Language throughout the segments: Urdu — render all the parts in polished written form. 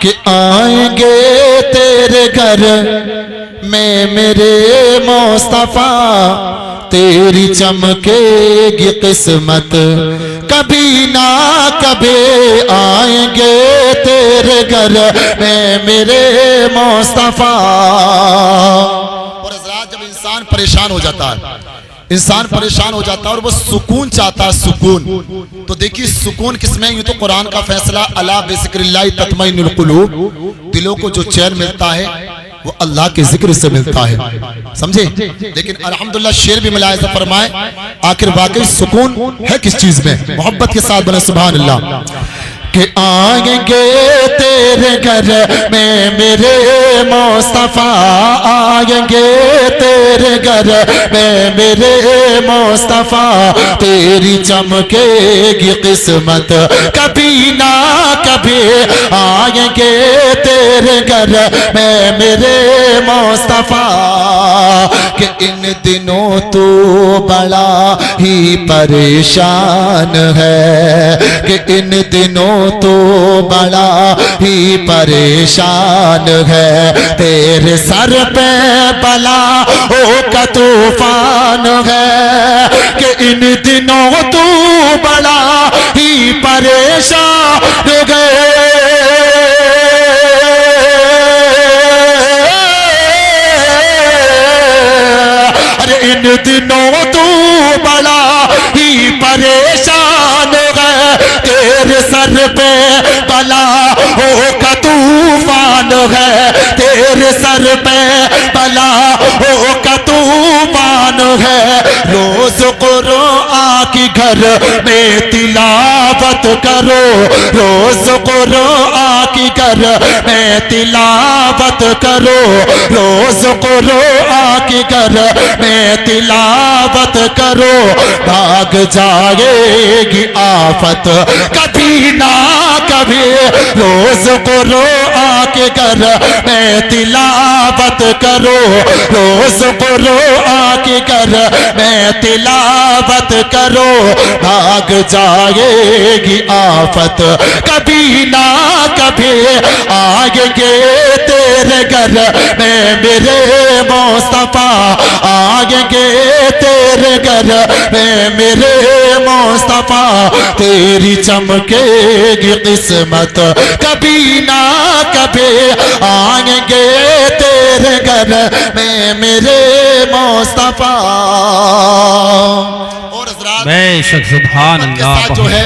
کہ آئیں گے تیرے گھر میں میرے مصطفیٰ، تیری چمکے گی قسمت کبھی نہ کبھی، آئیں گے تیرے گھر میں میرے مصطفیٰ۔ اور حضرات جب انسان پریشان ہو جاتا ہے، انسان پریشان ہو جاتا ہے اور وہ سکون چاہتا ہے، سکون، تو دیکھیے سکون کس میں؟ یہ تو قرآن کا فیصلہ، الا بذکر اللہ تطمئن القلوب، دلوں کو جو چین ملتا ہے وہ اللہ کے ذکر سے ملتا ہے، سمجھے؟ لیکن الحمدللہ شعر بھی ملاحظہ فرمائے، آخر واقعی سکون ہے کس چیز میں؟ محبت کے ساتھ بولیں سبحان اللہ۔ کہ آئیں گے تیرے گھر میں میرے مصطفیٰ، آئیں گے تیرے گھر میں میرے مصطفیٰ، تیری چمکے گی قسمت کبھی نہ کبھی، آئیں گے تیرے گھر میں میرے مصطفیٰ، کہ ان دنوں تو بڑا ہی پریشان ہے، کہ ان دنوں تو بڑا ہی پریشان ہے، تیرے سر پہ بلاؤں کا طوفان ہے، کہ ان دنوں تو بڑا ہی پریشان ہے، ارے ان دنوں تو بڑا ہی پریشان ہے، تیرے سر پہ بلاؤں کا طوفان ہے، تیرے سر پہ بلاؤں کا طوفان ہے، روز قرآن کی گھر میں تلاوت کرو، روز قرآن کی گھر میں تلاوت کرو، روز قرآن کی گھر میں تلاوت کرو، بھاگ جائے گی آفت کبھی نہ کبھی، روز قرآن کے گھر میں تلاوت کرو، روز قرآن کے گھر میں تلاوت کرو، بھاگ جائے گی آفت کبھی نہ کبھی، آئیں گے تیرے گھر میں میرے مصطفیٰ، آئیں گے تیرے گھر میں میرے مصطفیٰ، تیری چمکے گی قسمت کبھی نہ کبھی، آئیں گے تیرے گھر میں میرے مصطفیٰ۔ اور حضرات بے شک سبحان اللہ جو ہے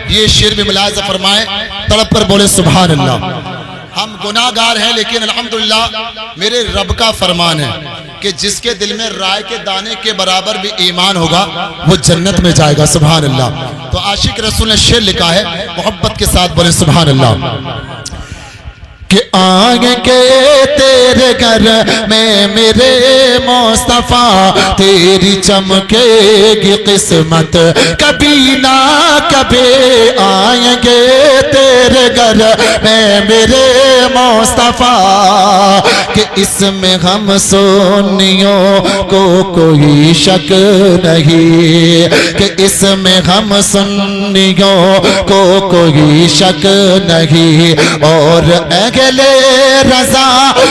یہ شعر بھی ملاحظہ فرمائے، تڑپ کر بولے سبحان اللہ۔ ہم گناہ گار ہیں لیکن الحمدللہ میرے رب کا فرمان ہے کہ جس کے دل میں رائے کے دانے کے برابر بھی ایمان ہوگا وہ جنت میں جائے گا، سبحان اللہ۔ تو عاشق رسول نے شعر لکھا ہے، محبت کے ساتھ بولے سبحان اللہ۔ کہ آئیں گے تیرے گھر میں میرے مصطفیٰ، تیری چمکے گی قسمت کبھی نہ کبھی، آئیں گے تیرے گھر میں میرے مصطفیٰ، کہ اس میں ہم سنیوں کو کوئی شک نہیں، کہ اس میں ہم سنیوں کو کوئی شک نہیں، اور اگلے رضا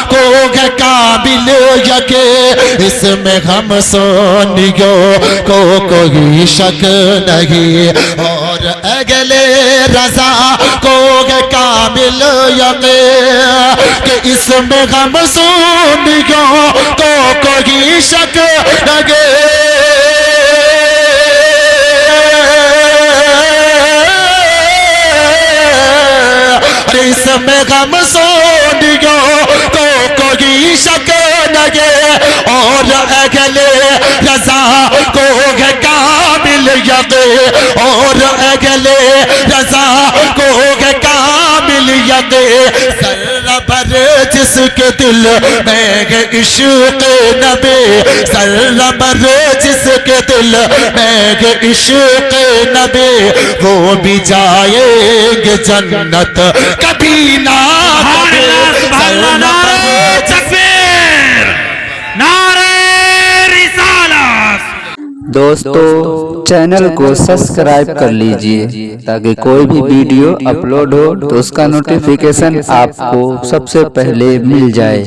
کو ہے قابل یقے، اس میں ہم سنیوں کو کوئی شک نہیں، اور اگلے رضا کو ہے قابل یقے، کہ اس میں ہم سنیوں کو کوئی شک نہیں، اس میں غم سونیوں کو کوئی شک نہیں، اور اگلے رضا کو ہے کامل یقین، اور اگلے رضا کو ہے کامل یقین، ذرہ بھر جس کے دل میں ہے عشق نبی، ذرہ بھر جس کے دل میں ہے عشق نبی، وہ بھی جائیں گے جنت کبھی نہ کبھی، نعرہ تکبیر، نعرہ رسالت۔ دوستو چینل کو سبسکرائب کر لیجئے تاکہ کوئی بھی ویڈیو اپلوڈ ہو تو اس کا نوٹیفیکیشن آپ کو سب سے پہلے مل جائے۔